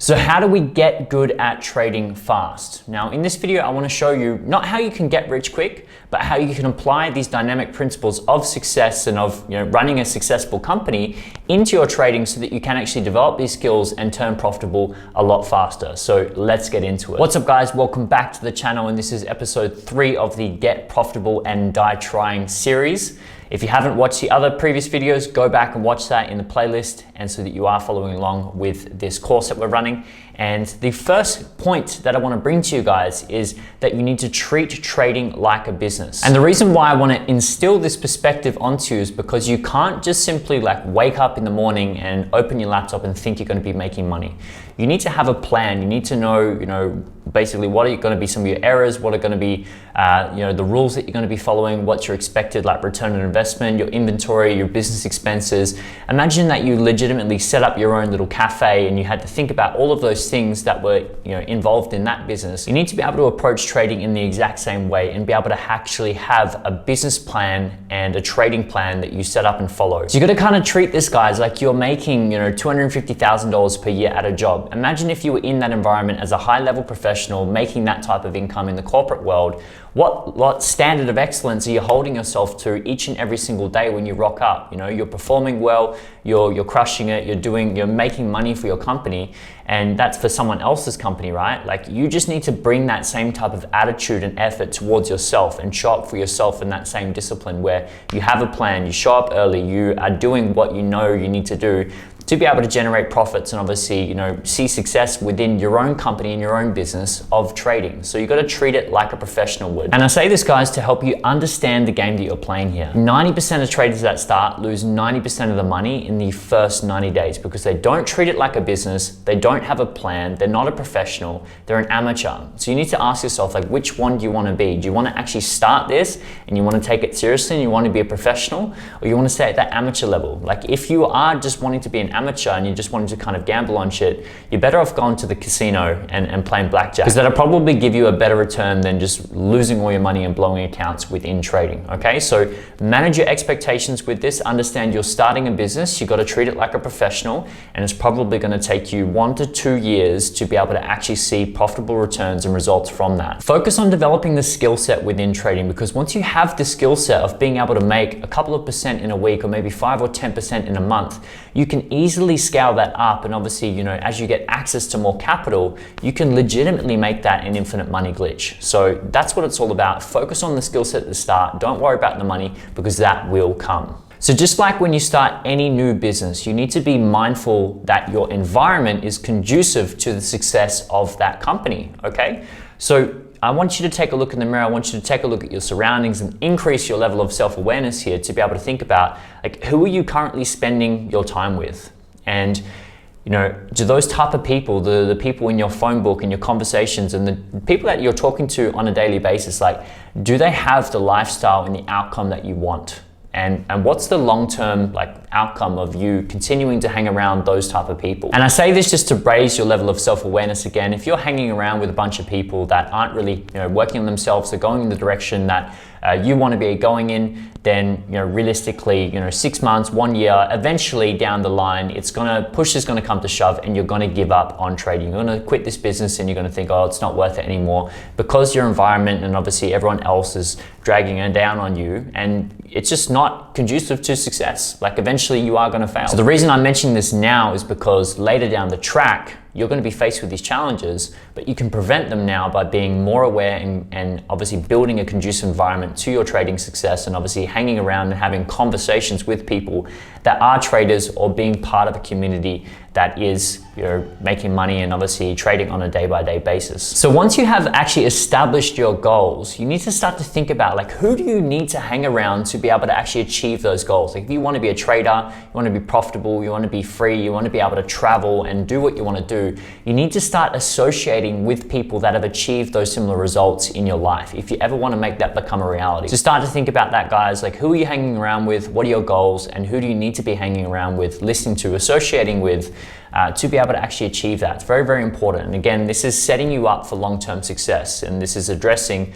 So how do we get good at trading fast? Now, in this video, I want to show you not how you can get rich quick, but how you can apply these dynamic principles of success and of running a successful company into your trading so that you can actually develop these skills and turn profitable a lot faster. So let's get into it. What's up, guys? Welcome back to the channel, and this is episode 3 of the Get Profitable and Die Trying series. If you haven't watched the other previous videos, go back and watch that in the playlist, and so that you are following along with this course that we're running. And the first point that I want to bring to you guys is that you need to treat trading like a business. And the reason why I want to instill this perspective onto you is because you can't just simply wake up in the morning and open your laptop and think you're going to be making money. You need to have a plan. You need to know, basically what are going to be some of your errors, what are going to be, the rules that you're going to be following, what's your expected return on investment, your inventory, your business expenses. Imagine that you legitimately set up your own little cafe and you had to think about all of those things that were involved in that business. You need to be able to approach trading in the exact same way and be able to actually have a business plan and a trading plan that you set up and follow. So you got to kind of treat this, guys, like you're making $250,000 per year at a job. Imagine if you were in that environment as a high-level professional making that type of income in the corporate world. What standard of excellence are you holding yourself to each and every single day when you rock up? You're performing well, you're crushing it, you're making money for your company, and that's for someone else's company, right? You just need to bring that same type of attitude and effort towards yourself and show up for yourself in that same discipline where you have a plan, you show up early, you are doing what you know you need to do to be able to generate profits and obviously, see success within your own company and your own business of trading. So you got to treat it like a professional would. And I say this, guys, to help you understand the game that you're playing here. 90% of traders that start lose 90% of the money in the first 90 days because they don't treat it like a business. They don't have a plan. They're not a professional. They're an amateur. So you need to ask yourself, which one do you want to be? Do you want to actually start this and you want to take it seriously and you want to be a professional, or you want to stay at that amateur level? If you are just wanting to be an amateur and you just wanted to kind of gamble on shit, you're better off going to the casino and playing blackjack, because that'll probably give you a better return than just losing all your money and blowing accounts within trading. Okay, so manage your expectations with this. Understand you're starting a business, you got to treat it like a professional, and it's probably going to take you 1 to 2 years to be able to actually see profitable returns and results from that. Focus on developing the skill set within trading, because once you have the skill set of being able to make a couple of percent in a week, or maybe 5 or 10% in a month, you can easily scale that up. And obviously, as you get access to more capital, you can legitimately make that an infinite money glitch. So that's what it's all about. Focus on the skill set at the start. Don't worry about the money, because that will come. So just like when you start any new business, you need to be mindful that your environment is conducive to the success of that company, okay? So I want you to take a look in the mirror. I want you to take a look at your surroundings and increase your level of self-awareness here to be able to think about, who are you currently spending your time with? And do those type of people, the people in your phone book and your conversations and the people that you're talking to on a daily basis, do they have the lifestyle and the outcome that you want? And what's the long-term outcome of you continuing to hang around those type of people? And I say this just to raise your level of self-awareness again. If you're hanging around with a bunch of people that aren't really working on themselves, or going in the direction that you want to be going in, then realistically 6 months, 1 year, eventually down the line, push is gonna come to shove, and you're gonna give up on trading. You're gonna quit this business and you're gonna think, oh, it's not worth it anymore, because your environment and obviously everyone else is dragging it down on you, and it's just not conducive to success. Eventually you are gonna fail. So the reason I'm mentioning this now is because later down the track, you're going to be faced with these challenges, but you can prevent them now by being more aware and obviously building a conducive environment to your trading success, and obviously hanging around and having conversations with people that are traders, or being part of a community that is making money and obviously trading on a day-by-day basis. So once you have actually established your goals, you need to start to think about who do you need to hang around to be able to actually achieve those goals. If you want to be a trader, you want to be profitable, you want to be free, you want to be able to travel and do what you want to do, you need to start associating with people that have achieved those similar results in your life if you ever want to make that become a reality. So start to think about that, guys. Who are you hanging around with? What are your goals? And who do you need to be hanging around with, listening to, associating with, to be able to actually achieve that? It's very, very important. And again, this is setting you up for long-term success. And this is addressing,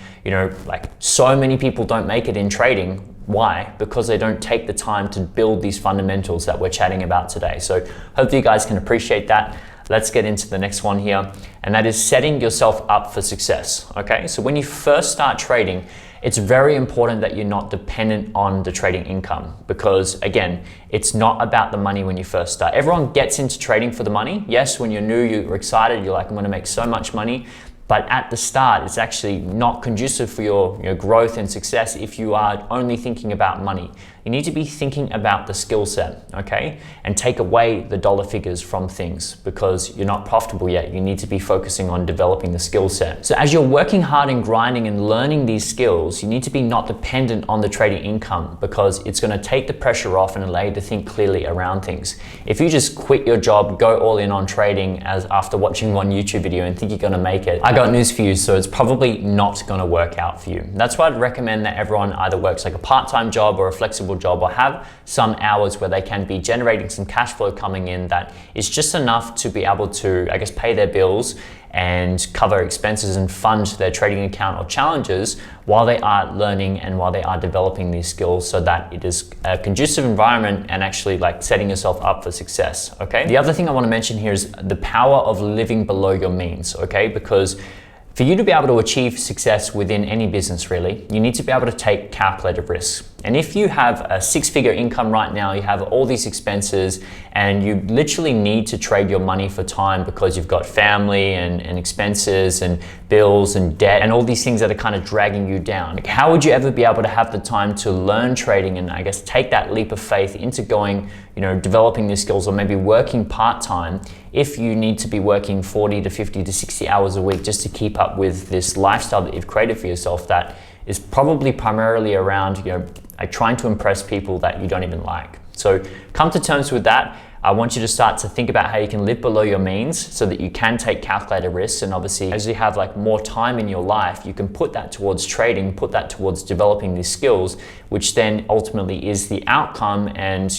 so many people don't make it in trading. Why? Because they don't take the time to build these fundamentals that we're chatting about today. So hopefully you guys can appreciate that. let's get into the next one here, and that is setting yourself up for success, okay? So when you first start trading, it's very important that you're not dependent on the trading income, because again, it's not about the money when you first start. Everyone gets into trading for the money. Yes, when you're new, you're excited, you're like, I'm gonna make so much money. But at the start, it's actually not conducive for your growth and success if you are only thinking about money. You need to be thinking about the skill set, okay? And take away the dollar figures from things, because you're not profitable yet. You need to be focusing on developing the skill set. So as you're working hard and grinding and learning these skills, you need to be not dependent on the trading income, because it's gonna take the pressure off and allow you to think clearly around things. If you just quit your job, go all in on trading as after watching one YouTube video and think you're gonna make it, I got news for you, so it's probably not gonna work out for you. That's why I'd recommend that everyone either works like a part-time job or a flexible job, or have some hours where they can be generating some cash flow coming in that is just enough to be able to, I guess, pay their bills and cover expenses and fund their trading account or challenges while they are learning and while they are developing these skills, so that it is a conducive environment and actually like setting yourself up for success, okay? The other thing I want to mention here is the power of living below your means, okay? Because for you to be able to achieve success within any business, really, you need to be able to take calculated risks. And if you have a six-figure income right now, you have all these expenses, and you literally need to trade your money for time because you've got family and expenses and bills and debt and all these things that are kind of dragging you down. Like, how would you ever be able to have the time to learn trading and I guess take that leap of faith into going, developing these skills, or maybe working part-time if you need to be working 40 to 50 to 60 hours a week just to keep up with this lifestyle that you've created for yourself that is probably primarily around, like trying to impress people that you don't even like. So come to terms with that. I want you to start to think about how you can live below your means so that you can take calculated risks. And obviously, as you have like more time in your life, you can put that towards trading, put that towards developing these skills, which then ultimately is the outcome and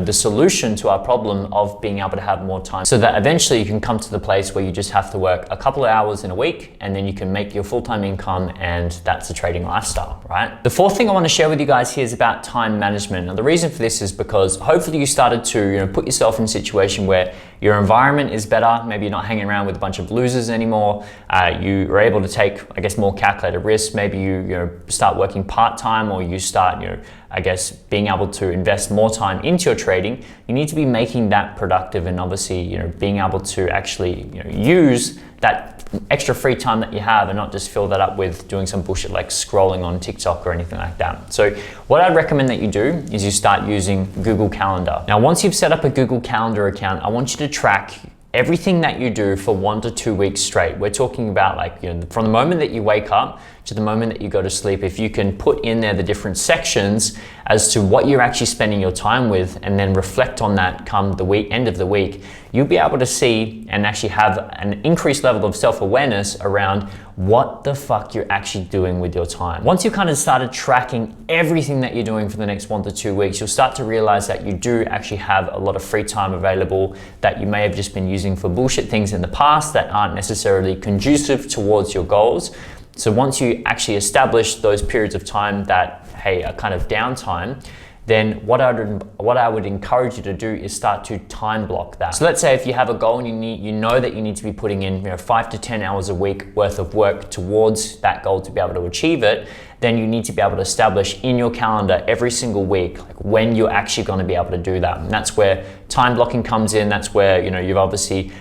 the solution to our problem of being able to have more time, so that eventually you can come to the place where you just have to work a couple of hours in a week and then you can make your full-time income, and that's a trading lifestyle, right? The fourth thing I want to share with you guys here is about time management. Now, the reason for this is because hopefully you started to put yourself in a situation where your environment is better. Maybe you're not hanging around with a bunch of losers anymore. You are able to take, I guess, more calculated risks. Maybe you start working part-time, or you start, I guess, being able to invest more time into your trading. You need to be making that productive, and obviously, being able to actually, use that extra free time that you have and not just fill that up with doing some bullshit like scrolling on TikTok or anything like that. So what I'd recommend that you do is you start using Google Calendar. Now, once you've set up a Google Calendar account, I want you to track everything that you do for 1 to 2 weeks straight. We're talking about like, from the moment that you wake up to the moment that you go to sleep. If you can put in there the different sections as to what you're actually spending your time with, and then reflect on that come the end of the week, you'll be able to see and actually have an increased level of self-awareness around what the fuck you're actually doing with your time. Once you kind of started tracking everything that you're doing for the next 1 to 2 weeks, you'll start to realize that you do actually have a lot of free time available that you may have just been using for bullshit things in the past that aren't necessarily conducive towards your goals. So once you actually establish those periods of time that, hey, are kind of downtime, then what I would encourage you to do is start to time block that. So let's say if you have a goal and you know that you need to be putting in 5 to 10 hours a week worth of work towards that goal to be able to achieve it, then you need to be able to establish in your calendar every single week like when you're actually going to be able to do that. And that's where time blocking comes in. That's where you've obviously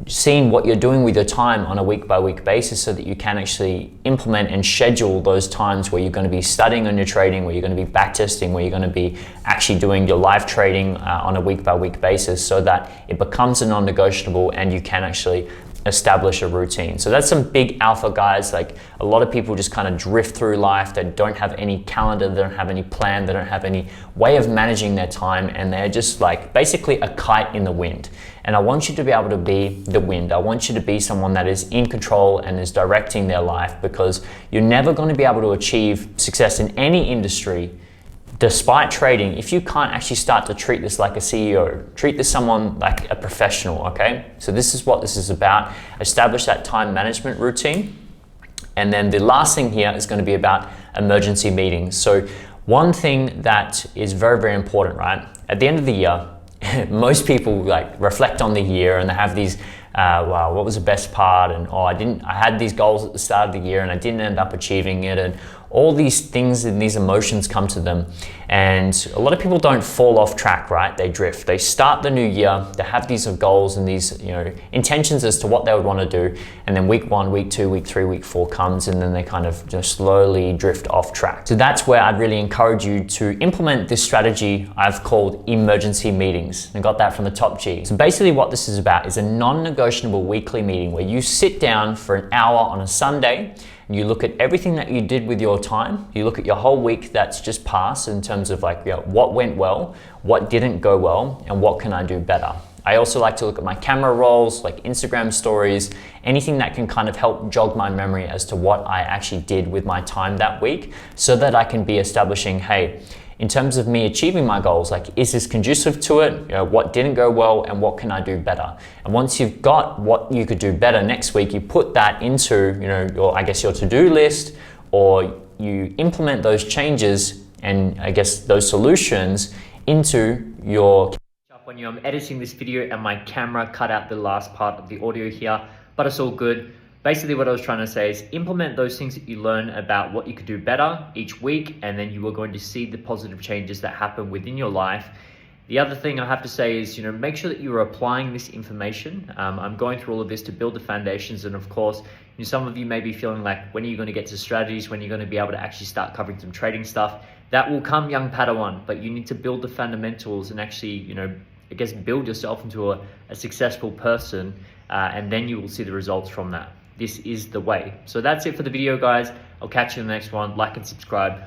seeing what you're doing with your time on a week-by-week basis, so that you can actually implement and schedule those times where you're going to be studying on your trading, where you're going to be backtesting, where you're going to be actually doing your live trading on a week-by-week basis, so that it becomes a non-negotiable and you can actually establish a routine. So that's some big alpha guys. Like, a lot of people just kind of drift through life. They don't have any calendar, they don't have any plan, they don't have any way of managing their time, and they're just like basically a kite in the wind. And I want you to be able to be the wind. I want you to be someone that is in control and is directing their life, because you're never going to be able to achieve success in any industry despite trading if you can't actually start to treat this like a CEO, treat this someone like a professional, okay? So this is what this is about. Establish that time management routine. And then the last thing here is going to be about emergency meetings. So one thing that is very, very important, right? At the end of the year, most people like reflect on the year and they have these wow, what was the best part? And oh, I had these goals at the start of the year and I didn't end up achieving it. And all these things and these emotions come to them. And a lot of people don't fall off track, right? They drift. They start the new year, they have these goals and these, intentions as to what they would want to do. And then week 1, week 2, week 3, week 4 comes, and then they kind of just slowly drift off track. So that's where I'd really encourage you to implement this strategy I've called emergency meetings. I got that from the top G. So basically what this is about is a non-negotiable weekly meeting where you sit down for an hour on a Sunday. You look at everything that you did with your time. You look at your whole week that's just passed in terms of what went well, what didn't go well, and what can I do better. I also like to look at my camera rolls, like Instagram stories, anything that can kind of help jog my memory as to what I actually did with my time that week, so that I can be establishing, hey, in terms of me achieving my goals, is this conducive to it? What didn't go well and what can I do better? And once you've got what you could do better next week, you put that into, your to-do list, or you implement those changes and those solutions into your when I'm editing this video and my camera cut out the last part of the audio here, but it's all good. Basically what I was trying to say is implement those things that you learn about what you could do better each week, and then you are going to see the positive changes that happen within your life. The other thing I have to say is, make sure that you are applying this information. I'm going through all of this to build the foundations, and of course, some of you may be feeling like, when are you going to get to strategies? When are you going to be able to actually start covering some trading stuff? That will come, young Padawan, but you need to build the fundamentals and actually, build yourself into a successful person, and then you will see the results from that. This is the way. So that's it for the video, guys. I'll catch you in the next one. Like and subscribe.